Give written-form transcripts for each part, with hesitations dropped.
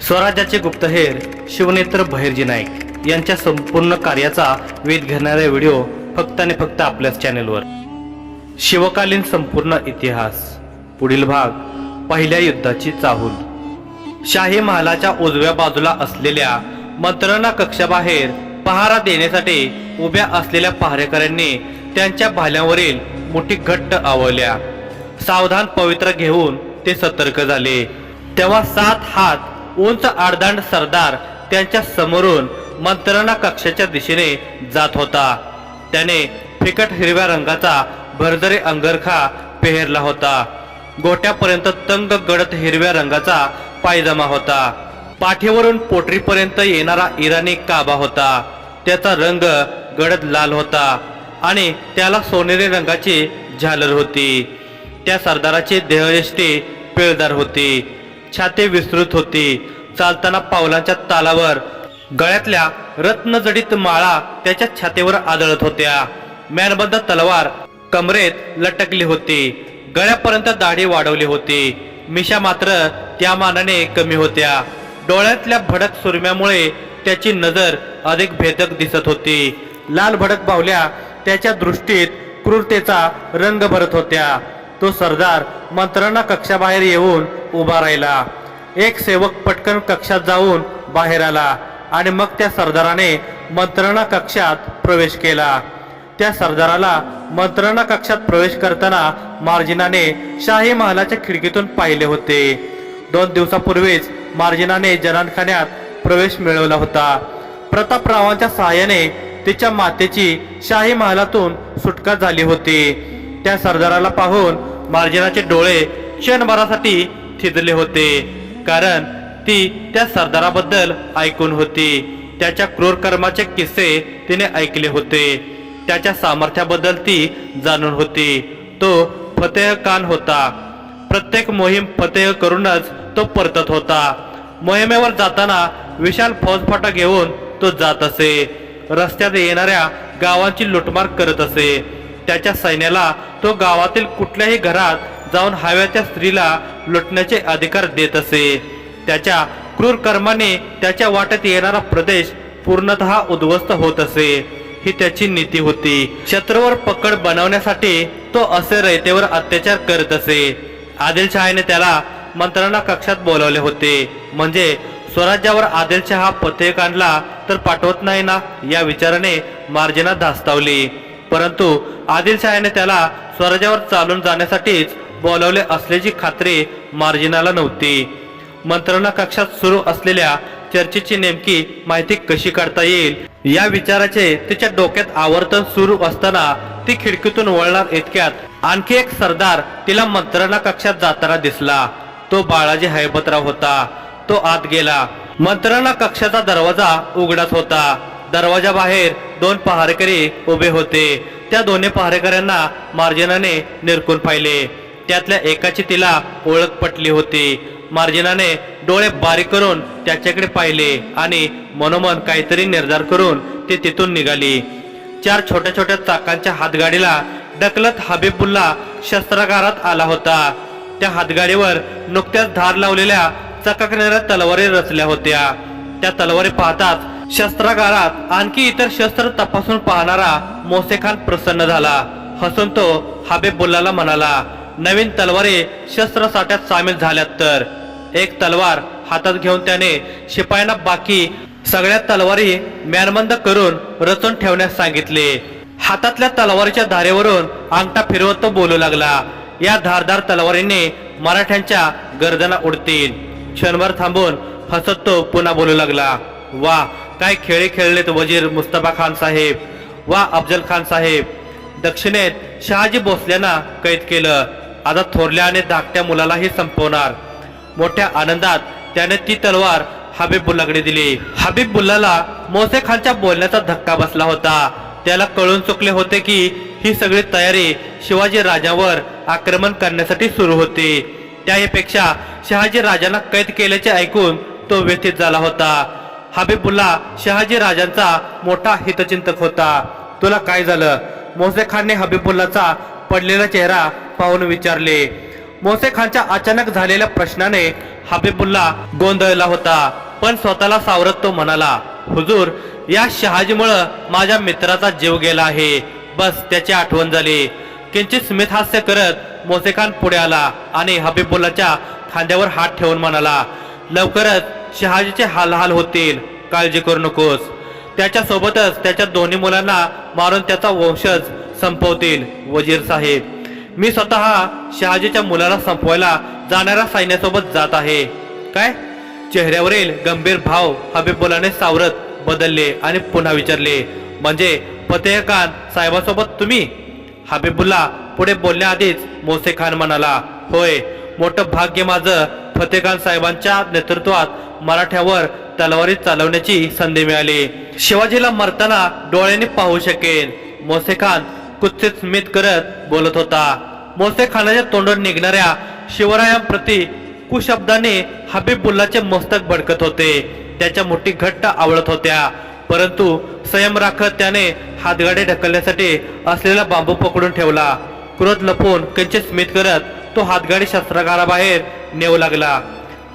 स्वराज्याचे गुप्तहेर शिवनेत्र बहिर्जी नाईक यांच्या संपूर्ण कार्याचा वेध घेणारे व्हिडिओ फक्त आणि फक्त आपल्याच चॅनेलवर। शिवकालीन संपूर्ण इतिहास पुढील भाग, पहिल्या युद्धाची चाहूल। शाही महालाच्या उजव्या बाजूला असलेल्या मंत्रणा कक्षाबाहेर पहारा देण्यासाठी उभ्या असलेल्या पहारेकऱ्यांनी त्यांच्या भाल्यांवरील मुठी घट्ट आवळल्या। सावधान पवित्र घेऊन ते सतर्क झाले तेव्हा 7 हात उंच आडदांड सरदार त्यांच्या समोरून मंत्रणा कक्षाच्या दिशेने जात होता। त्याने फिकट हिरव्या रंगाचा भरदरी अंगरखा पेहरला होता। गोट्यापर्यंत तंग गडद हिरव्या रंगाचा पायजमा होता। पाठीवरून पोटरीपर्यंत येणारा इराणी काबा होता। त्याचा रंग गडद लाल होता आणि त्याला सोनेरी रंगाची झालर होती। त्या सरदाराची देहयष्टी पिळदार होती, छाती विस्तृत होती। चालताना पावलांच्या तालावर गळ्यातल्या रत्नजडित माळा त्याच्या छातीवर आदळत होत्या। म्यानबंद तलवार कमरेत लटकली होती। गळ्यापर्यंत दाढी वाढवली होती। मिशा मात्र त्या मानाने कमी होत्या। डोळ्यातल्या भडक सुरम्यामुळे त्याची नजर अधिक भेदक दिसत होती। लाल भडक बाहुल्या त्याच्या दृष्टीत क्रूरतेचा रंग भरत होत्या। तो सरदार मंत्रणा कक्षाबाहेर येऊन उभा राहिला। एक सेवक पटकन कक्षात जाऊन बाहेर आला आणि मग त्या सरदाराने मंत्रणा कक्षात प्रवेश केला। त्या सरदाराला मंत्रणा कक्षात प्रवेश करताना मार्जिनाने शाही महालाच्या खिडकीतून पाहिले होते। 2 दिवसापूर्वीच मार्जिनाने जनानखान्यात प्रवेश मिळवला होता। प्रतापरावांच्या सहाय्याने तिच्या मातेची शाही महालातून सुटका झाली होती। त्या सरदाराला पाहून मार्जिनाचे डोळे क्षणभरासाठी थिजले होते, कारण ती त्या सरदाराबद्दल ऐकून होती। त्याच्या क्रूर कर्माचे किस्से तिने ऐकले होते। त्याच्या सामर्थ्याबद्दल ती जाणून होती। तो फतेह खान होता। प्रत्येक मोहीम फतेह करूनच तो परतत होता। मोहिमेवर जाताना विशाल फौजफाटा घेऊन तो जात असे। रस्त्यात येणाऱ्या गावांची लुटमार करत असे। त्याच्या सैन्याला तो गावातील कुठल्याही घरात जाऊन हव्या त्या स्त्रीला लुटण्याचे अधिकार देत असे। त्याच्या क्रूर कर्माने त्याच्या वाटेत येणारा प्रदेश पूर्णतः उद्ध्वस्त होत असे, ही त्याची नीती होती। शत्रूवर पकड बनवण्यासाठी तो असे रयतेवर अत्याचार करत असे। आदिलशहाने त्याला मंत्रणा कक्षात बोलावले होते, म्हणजे स्वराज्यावर आदिलशहा फतेह खानला तर पाठवत नाही ना, या विचाराने मार्जिना धास्तावली। परंतु आदिलशहाने त्याला स्वराज्यावर चालून जाण्यासाठीच बोलावले असल्याची खात्री मार्जिनाला नव्हती। मंत्रणा कक्षात सुरू असलेल्या चर्चेची नेमकी माहिती कशी काढता येईल या विचाराचे तिच्या डोक्यात आवर्तन सुरू असताना ती खिडकीतून वळणार इतक्यात आणखी एक सरदार तिला मंत्रणा कक्षात जाताना दिसला। तो बाळाजी हैबतराव होता। तो आत गेला। मंत्रणा कक्षाचा दरवाजा उघडाच होता। दरवाजा बाहेर 2 पहारेकरी उभे होते। त्या दोन्ही पहारेकऱ्यांना मार्जिनाने निरखून पाहिले। त्यातल्या एकाची तिला ओळख पटली होती। मार्जिनाने डोळे बारीक करून त्याच्याकडे पाहिले आणि मनोमन काहीतरी निर्धार करून ती तिथून निघाली। 4 छोट्या छोट्या चाकांच्या हातगाडीला ढकलत हबीबुल्ला शस्त्रागारात आला होता। त्या हातगाडीवर नुकत्याच धार लावलेल्या चकाकणाऱ्या तलवारी रचल्या होत्या। त्या तलवारी पाहताच शस्त्रागारात आणखी इतर शस्त्र तपासून पाहणारा मोसेखान प्रसन्न झाला। हसून तो हबीबुल्लाला म्हणाला, नवीन तलवारी शस्त्रसाठ्यात सामील झाल्यात तर? एक तलवार हातात घेऊन त्याने शिपायांना बाकी सगळ्या तलवारी म्यानबंद करून रचून ठेवण्यास सांगितले। हातातल्या तलवारीच्या धारेवरून अंगठा फिरवत तो बोलू लागला, या धारदार तलवारीने मराठ्यांच्या गर्दना उडतील। क्षणभर थांबून हसत तो पुन्हा बोलू लागला, वा काय खेळ खेळलेत वजीर मुस्तफा खान साहेब, वा अफजल खान साहेब। दक्षिणेत शहाजी भोसल्यांना कैद केलं, आता थोरल्या आणि धाकट्या मुलालाही संपवणार। मोठ्या आनंदात त्याने ती तलवार हबीबुल्लाकडे दिली। हबीबुल्लाला मोसेखानच्या बोलण्याचा धक्का बसला होता। त्याला कळून चुकले होते की ही सगळी तयारी शिवाजी राजांवर आक्रमण करण्यासाठी सुरू होती। त्याहीपेक्षा शहाजी राजांना कैद केल्याचे ऐकून तो व्यथित झाला होता। हबीबुल्ला शहाजी राजांचा मोठा हितचिंतक होता। तुला काय झालं? मोसेखानने हबीबुल्लाचा पडलेला चेहरा पाहून विचारले। मोसे खानच्या अचानक झालेल्या प्रश्नाने हबीबुल्ला गोंधळला होता, पण स्वतःला सावरत तो म्हणाला, हुजूर, या शहाजीमुळं माझ्या मित्राचा जीव गेला आहे, बस त्याची आठवण झाली. किंचित स्मित हास्य करत मोसे खान पुढे आला आणि हबीबुल्लाच्या खांद्यावर हात ठेवून म्हणाला, लवकरच शहाजीचे हालहाल होतील, काळजी करू नकोस. त्याच्या सोबतच त्याच्या दोन्ही मुलांना मारून त्याचा वंशज संपवतील. वजीर साहेब, मी स्वतः शहाजीच्या मुलाला संपवायला जाणाऱ्या सैन्यासोबत जात आहे. काय? चेहऱ्यावरील गंभीर भाव हबीबुल्लाने सावरत बदलले आणि पुन्हा विचारले, म्हणजे फतेह खान साहेबांसोबत तुम्ही? हबीबुल्ला पुढे बोलण्याआधीच मोसे खान म्हणाला, होय, मोठं भाग्य माझं फतेह खान साहेबांच्या नेतृत्वात मराठ्यावर तलवारी चालवण्याची संधी मिळाली. शिवाजीला मरताना डोळ्यांनी पाहू शकेन. मोसे खान कुत्सित स्मित करत बोलत होता. मोसे खानाच्या तोंडून निघणाऱ्या शिवरायांप्रती कुशब्दाने हबीबुल्लाचे मस्तक भडकत होते. त्याच्या मुठी घट्ट आवळत होत्या, परंतु संयम राखत त्याने हातगाडे ढकलण्यासाठी असलेला बांबू पकडून ठेवला. क्रोध लपवून किंचित स्मित करत तो हातगाडी शस्त्रागाराबाहेर नेऊ लागला.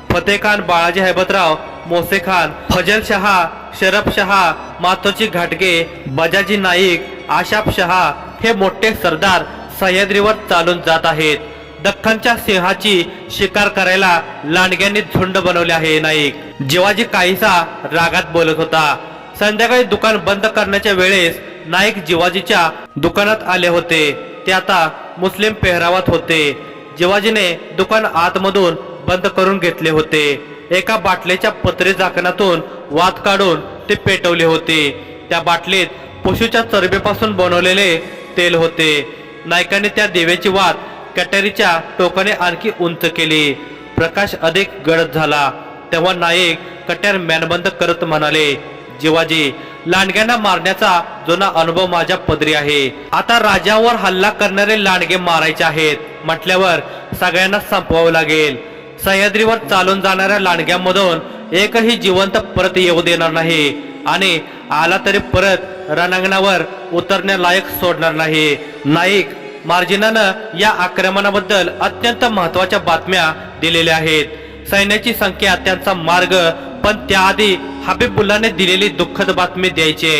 फतेह खान, बाळाजी हैबतराव, मोसे खान, फजल शहा, शरफ शहा, मातोजी घाटगे, बजाजी नाईक, आशाफ शहा हे मोठे सरदार सह्याद्रीवर चालून जात आहेत. दख्खनच्या सिंहाची शिकार करायला लांडग्यांनी झुंड बनवले आहे. नाईक जिवाजी काहीसा रागात बोलत होता. संध्याकाळी दुकान बंद करण्याच्या वेळेस नाईक जिवाजीच्या दुकानात आले होते. ते आता मुस्लिम पेहरावात होते. जिवाजीने दुकान आतमधून बंद करून घेतले होते. एका बाटलीच्या पत्रे झाकणातून वात काढून ते पेटवले होते. त्या बाटलीत पशुच्या चरबीपासून बनवलेले तेल होते. नायकाने त्या दिव्याची वात कट्यारीच्या टोकाने आणखी उंच केली. प्रकाश अधिक गडद झाला. तेव्हा नाईक कट्यार मॅनबंद करत म्हणाले, जिवाजी, लांडग्यांना मारण्याचा जुना अनुभव माझ्या पदरी आहे. आता राजावर हल्ला करणारे लांडगे मारायचे आहेत म्हटल्यावर सगळ्यांना संपवावं लागेल. सह्याद्रीवर चालून जाणाऱ्या लांडग्यांमधून एकही जिवंत परत येऊ देणार नाही आणि आला तरी परत रणांगणावर उतरण्यालायक सोडणार नाही. नाईक मार्जिनानं या आक्रमणाबद्दल अत्यंत महत्वाच्या बातम्या दिलेल्या आहेत. सैन्याची संख्या, त्यांचा मार्ग, पण त्याआधी हबीबुल्लाने दिलेली दुःखद बातमी द्यायची.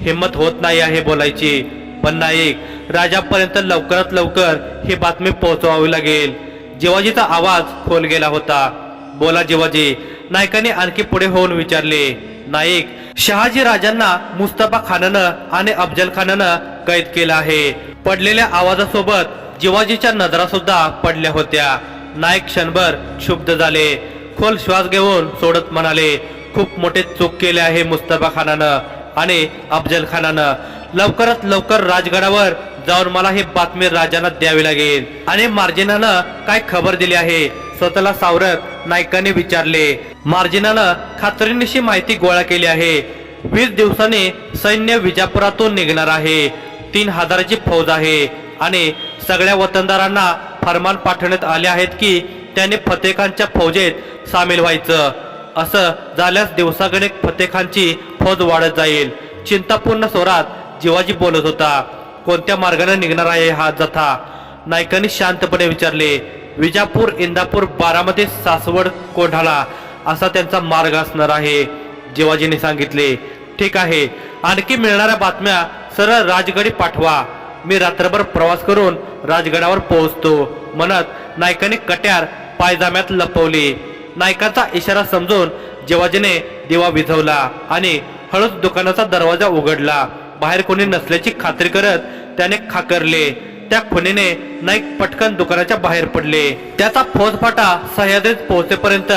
हिम्मत होत नाही आहे बोलायची, पण नाईक, राजापर्यंत लवकरात लवकर ही बातमी पोहोचवावी लागेल. जिवाजीचा आवाज खोल गेला होता. बोला जिवाजी, नायकाने आणखी पुढे होऊन विचारले. नाईक, शहाजी राजांना मुस्तफा खानानं आणि अफजल खानानं कैद केलं आहे. पडलेल्या आवाजासोबत जिवाजीच्या नजरा सुद्धा पडल्या होत्या. नाईक क्षणभर क्षुब्ध झाले. खोल श्वास घेऊन सोडत म्हणाले, खूप मोठे चूक केले आहे मुस्तफा खानानं आणि अफजल खानानं. लवकरात लवकर राजगडावर जाऊन मला ही बातमी राजांना द्यावी लागेल. आणि मार्जिनानं काय खबर दिली आहे? स्वतःला सावरत नायकाने विचारले. मार्जिनानं खात्रीनिशी माहिती गोळा केली आहे. 20 दिवसांनी सैन्य विजापुरातून निघणार आहे. 3000ची फौज आहे आणि सगळ्या वतनदारांना फरमान पाठवण्यात आले आहेत की त्यांनी फतेह खानच्या फौजेत सामील व्हायचं. असं झाल्यास दिवसागणिक फतेह खानची फौज वाढत जाईल. चिंतापूर्ण स्वरात जिवाजी बोलत होता. कोणत्या मार्गाने निघणार आहे हा जथा? नायकांनी शांतपणे विचारले. विजापूर, इंदापूर, बारामती, सासवड, कोंढाणा असा त्यांचा मार्ग असणार आहे, जिवाजीने सांगितले. ठीक आहे, आणखी मिळणाऱ्या बातम्या सरळ राजगडी पाठवा. मी रात्रभर प्रवास करून राजगडावर पोहोचतो म्हणत नायकाने कट्यार पायजाम्यात लपवली. नायकाचा इशारा समजून जिवाजीने दिवा विझवला आणि हळूच दुकानाचा दरवाजा उघडला. बाहेर कोणी नसल्याची खात्री करत त्याने खाकरले. त्या खुणीने नाईक पटकन दुकानाच्या बाहेर पडले. त्याचा फौजफाटा सह्याद्रीत पोहोचेपर्यंत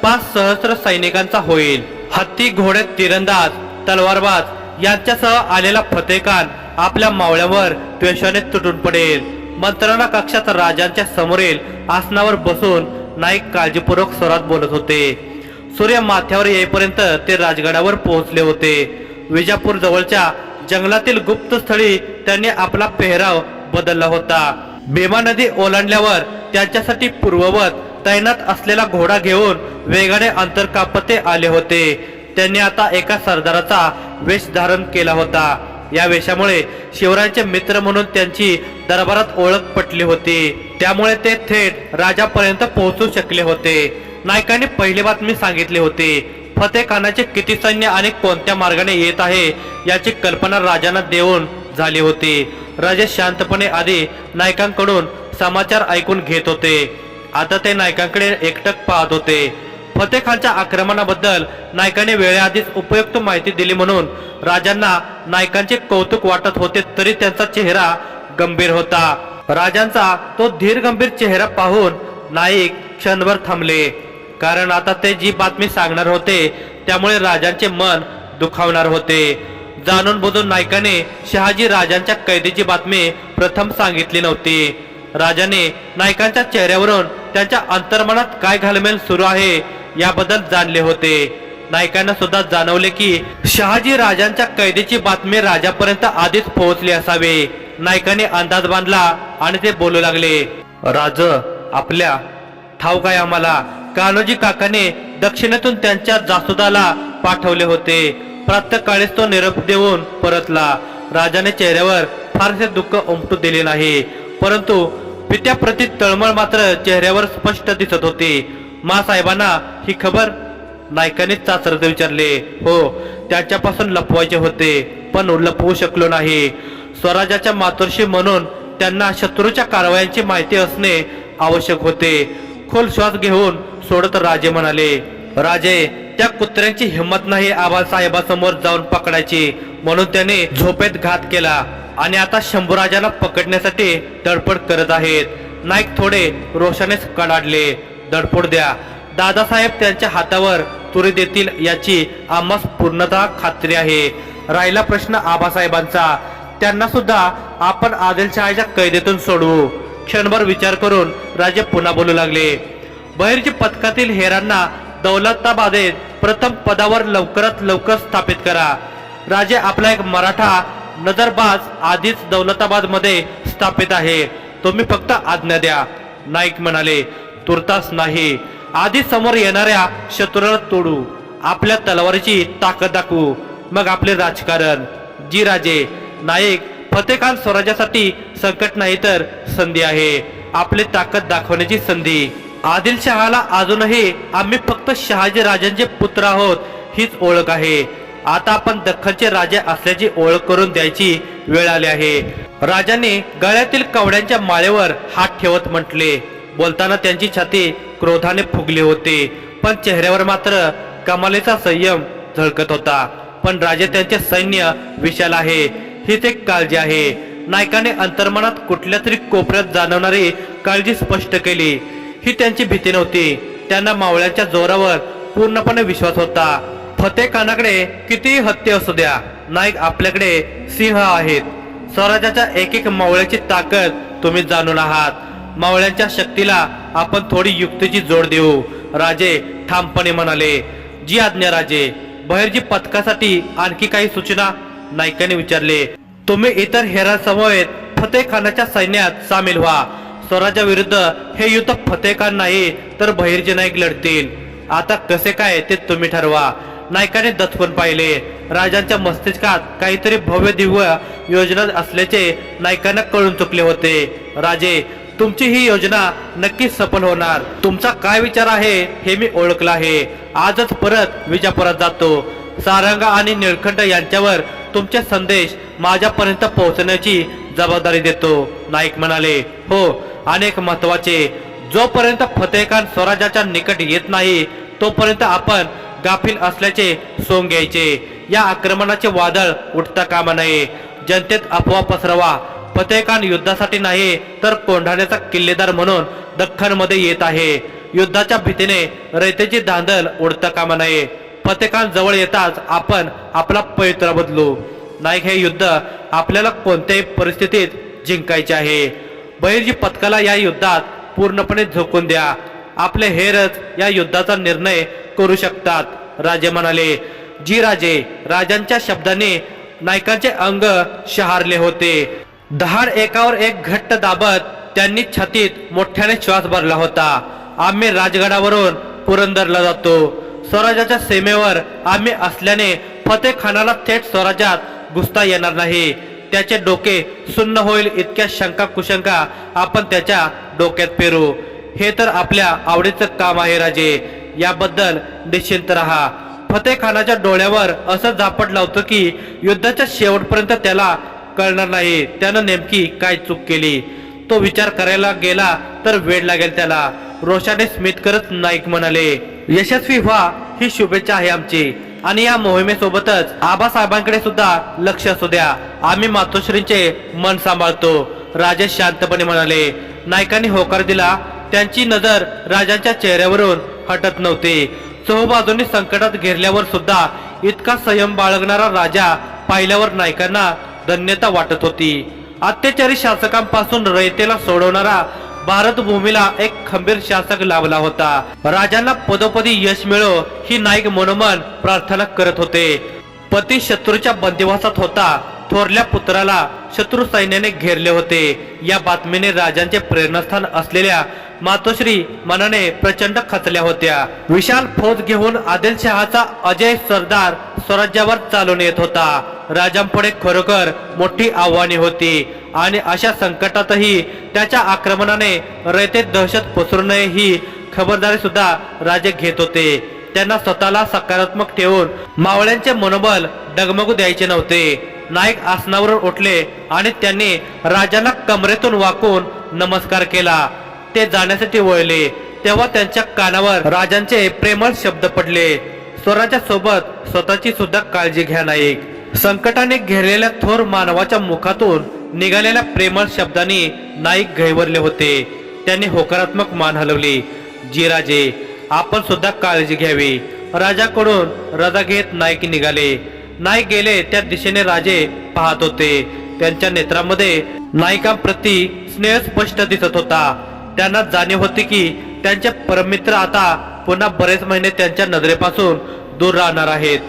5 सहस्र सैनिकांचा होईल. हत्ती, घोडे, तिरंदाज, तलवारबाज यांच्यासह आलेला फतेह खान आपल्या मावळ्यावर द्वेषाने तुटून पडेल. मंत्रणा कक्षात राजांच्या समोरील आसनावर बसून नाईक काळजीपूर्वक स्वरात बोलत होते. सूर्य माथ्यावर येईपर्यंत ते राजगडावर पोहोचले होते. विजापूर जवळच्या जंगलातील गुप्त स्थळी त्यांनी आपला पेहराव बदलला होता. भीमा नदी ओलांडल्यावर त्यांच्यासाठी पूर्ववत तैनात असलेला घोडा घेऊन वेगाने अंतर कापत ते आले होते. त्यांनी आता एका सरदाराचा वेश धारण केला होता. या वेशामुळे शिवरायांचे मित्र म्हणून त्यांची दरबारात ओळख पटली होती, त्यामुळे ते थेट राजापर्यंत पोहोचू शकले होते. नायकाने पहिली बातमी सांगितली होती. फतेह खानाचे किती सैन्य आणि कोणत्या मार्गाने येत आहे याची कल्पना राजांना देऊन झाली होती. राजे शांतपणे आधी नायकांकडून समाचार ऐकून घेत होते. आता ते नायकांकडे एकटक पाहत होते. फतेह खानच्या आक्रमणाबद्दल नायकाने वेळेआधीच उपयुक्त माहिती दिली म्हणून राजांना नायकांचे कौतुक वाटत होते, तरी त्यांचा चेहरा गंभीर होता. राजांचा तो धीर गंभीर चेहरा पाहून नाईक क्षणभर थांबले, कारण आता ते जी बातमी सांगणार होते त्यामुळे राजांचे मन दुखावणार होते. जाणून बुजून नायकाने शहाजी राजांच्या कैदेची बातमी प्रथम सांगितली नव्हती. राजाने नायकांच्या चेहऱ्यावरून त्यांच्या अंतर्मनात काय घालमेल सुरू आहे याबद्दल जाणले होते. नायकांना सुद्धा जाणवले की शहाजी राजांच्या कैदेची बातमी राजापर्यंत आधीच पोहोचली असावी. नायकाने अंदाज बांधला आणि ते बोलू लागले, राज, आपल्या ठाऊक आहे आम्हाला, कान्होजी काकाने दक्षिणेतून त्यांच्या जासुदाला पाठवले होते. प्रातःकाळीच तो निरोप देऊन परतला. राजाने चेहऱ्यावर फारसे दुःख उमटू दिले नाही, परंतु पित्याप्रती तळमळ मात्र चेहऱ्यावर स्पष्ट दिसत होती. साहेबांना ही खबर? नायकाने चाचरत विचारले. हो, त्यांच्यापासून लपवायचे होते, पण लपवू शकलो नाही. स्वराज्याच्या मातोश्री म्हणून त्यांना शत्रूच्या कारवायांची माहिती असणे आवश्यक होते. खोल श्वास घेऊन सोडत राजे म्हणाले, राजे, त्या कुत्र्यांची हिंमत नाही आबासाहेबांसमोर जाऊन पकडायची, म्हणून त्याने झोपेत घात केला आणि आता शंभूराजांना पकडण्यासाठी धडपड करत आहेत. नाईक थोडे रोषानेच कडाडले. धडपड द्या, दादासाहेब त्यांच्या हातावर तुरी देतील याची आम्हास पूर्णतः खात्री आहे. राहिला प्रश्न आबासाहेबांचा, त्यांना सुद्धा आपण आदिलशहाच्या कैदेतून सोडवू. क्षणभर विचार करून राजे पुन्हा बोलू लागले, बहिर्जी पथकातील हेरांना दौलताबादेत प्रथम पदावर लवकरात लवकर स्थापित करा. राजे, आपला एक मराठा नजरबाज आधीच दौलताबाद मध्ये स्थापित आहे, तुम्ही फक्त आज्ञा द्या. नाईक म्हणाले, तुर्तास नाही, आधी समोर येणाऱ्या शत्रूला तोडू, आपल्या तलवारीची ताकद दाखवू, मग आपले राजकारण. जी राजे. नाईक, फतेह खान स्वराज्यासाठी संकट नाही तर संधी आहे, आपली ताकद दाखवण्याची संधी. आदिलशहाला अजूनही आम्ही फक्त शहाजी राजांचे पुत्र आहोत हीच ओळख आहे. आता आपण दख्खनचे राजे असल्याची ओळख करून द्यायची वेळ आली आहे. राजाने गळ्यातील कवड्यांच्या माळेवर हात ठेवत म्हटले. बोलताना त्यांची छाती क्रोधाने फुगली होती, पण चेहऱ्यावर मात्र कमालीचा संयम झळकत होता. पण राजे, त्यांचे सैन्य विशाल आहे हीच एक काळजी आहे. नायकाने अंतर्मनात कुठल्या तरी कोपऱ्यात जाणवणारी काळजी स्पष्ट केली. ही त्यांची भीती नव्हती, त्यांना मावळ्यांच्या जोरावर पूर्णपणे विश्वास होता. फतेह खानाकडे कितीही हत्ती असू द्या, नाईक आपल्याकडे सिंह आहेत. स्वराज्याच्या एक एक मावळ्याची ताकद तुम्ही जाणून आहात. मावळ्यांच्या शक्तीला आपण थोडी युक्तीची जोड देऊ, राजे ठामपणे म्हणाले. जी आज्ञा राजे. बहिर्जी पथकासाठी आणखी काही सूचना? नायकाने विचारले. तुम्ही इतर हेरांसमवेत फतेह खानाच्या सैन्यात सामील व्हा. स्वराज्याविरुद्ध हे युद्ध फतेह खान नाही तर बहिर्जी नाईक लढतील. आता कसे काय ते तुम्ही ठरवा. नायकाने दचकून पाहिले. राजांच्या मस्तिष्कात काहीतरी भव्य दिव्य योजना असल्याचे नायकांना कळून चुकले होते. राजे, तुमची ही योजना नक्कीच सफल होणार. तुमचा काय विचार आहे हे मी ओळखला आहे. आजच परत विजापुरात जातो. सारंगा आणि निळकंठ यांच्यावर तुमचे संदेश माझ्यापर्यंत पोहोचण्याची जबाबदारी देतो. नाईक म्हणाले, हो, अनेक महत्वाचे. जोपर्यंत फतेह खान स्वराज्याच्या निकट येत नाही तोपर्यंत आपण गाफील असल्याचे सोंग घ्यायचे. या आक्रमणाचे वादळ उठता कामा नये. जनतेत अफवा पसरवा. फतेह खान युद्धासाठी नाही तर कोंढाण्याचा किल्लेदार म्हणून दख्खनमध्ये येत आहे. युद्धाच्या भीतीने रयतेची धांदल उडता कामा नये. फतेह खान जवळ येताच आपण आपला पवित्रा बदलू. नाईक, हे युद्ध आपल्याला कोणत्याही परिस्थितीत जिंकायचे आहे. बहिर्जी पथकाला या युद्धात पूर्णपणे झोकून द्या. आपले हेरच या युद्धाचा निर्णय करू शकतात. राजे म्हणाले. जी राजे. राजांच्या शब्दाने नायकांचे अंग शहारले होते. दहाड एकावर एक घट्ट दाबत त्यांनी छातीत मोठ्याने श्वास भरला होता. आम्ही राजगडावरून पुरंदरला जातो. स्वराज्याच्या सीमेवर आम्ही असल्याने फतेह खानाला थेट स्वराज्यात घुसता येणार नाही. त्याचे डोके सुन्न होईल इतक्या शंका कुशंका आपण त्याच्या डोक्यात पेरू. हे तर आपल्या आवडीचं काम आहे राजे, याबद्दल निश्चिंत रहा. फतेह खानाच्या डोळ्यावर असं झापट लावतो की युद्धाच्या शेवटपर्यंत त्याला कळणार नाही त्यानं नेमकी काय चूक केली. तो विचार करायला गेला तर वेळ लागेल त्याला. रोषाने स्मित करत नाईक म्हणाले, यशस्वी व्हा ही शुभेच्छा आहे आमची, आणि या मोहिमेसोबतच आबासाहेबांकडे सुद्धा लक्ष असू द्या. आम्ही मातोश्रींचे मन सांभाळतो. राजे शांतपणे म्हणाले. नायकांनी होकार दिला. त्यांची नजर राजांच्या चेहऱ्यावरून हटत नव्हती. चहूबाजूंनी संकटात घेरल्यावर सुद्धा इतका संयम बाळगणारा राजा पाहिल्यावर नायकांना धन्यता वाटत होती. अत्याचारी शासकांपासून रयतेला सोडवणारा भारत भूमीला एक खंबीर शासक लाभला होता. राजांना पदोपदी यश मिळो ही नाईक मनोमन प्रार्थना करत होते. पती शत्रूच्या बंदिवासात होता. थोरल्या पुत्राला शत्रू सैन्याने घेरले होते. या बातमीने राजांचे प्रेरणास्थान असलेल्या मातोश्री मनाने प्रचंड खचल्या होत्या. विशाल फौज घेऊन आदिलशहाचा अजय सरदार स्वराज्यावर चालून येत होता. राजांपुढे खरोखर मोठी आव्हाने होती, आणि अशा संकटातही त्याच्या आक्रमणाने रयतेत दहशत पसरू नये ही खबरदारी सुद्धा राजे घेत होते. त्यांना स्वतःला सकारात्मक ठेवून मावळ्यांचे मनोबल डगमगू द्यायचे नव्हते. नाईक आसनावरून उठले आणि त्यांनी राजांना कमरेतून वाकून नमस्कार केला. ते जाण्यासाठी वळले तेव्हा त्यांच्या कानावर राजांचे प्रेमळ शब्द पडले, स्वराज्यासोबत स्वतःची सुद्धा काळजी घ्या नाईक. संकटाने घेरलेल्या थोर मानवाच्या मुखातून निघालेल्या प्रेमळ शब्दांनी नाईक घैवरले होते. त्यांनी होकारात्मक मान हलवली. जी राजे, आपण सुद्धा काळजी घ्यावी. राजाकडून रजा घेत नाईक निघाले. नाईक गेले त्या दिशेने राजे पाहत होते. त्यांच्या नेत्रांमध्ये नाईकांप्रती स्नेह स्पष्ट दिसत होता. त्यांना जाणीव होती की त्यांचे परममित्र आता पुन्हा बरेच महिने त्यांच्या नजरेपासून दूर राहणार आहेत.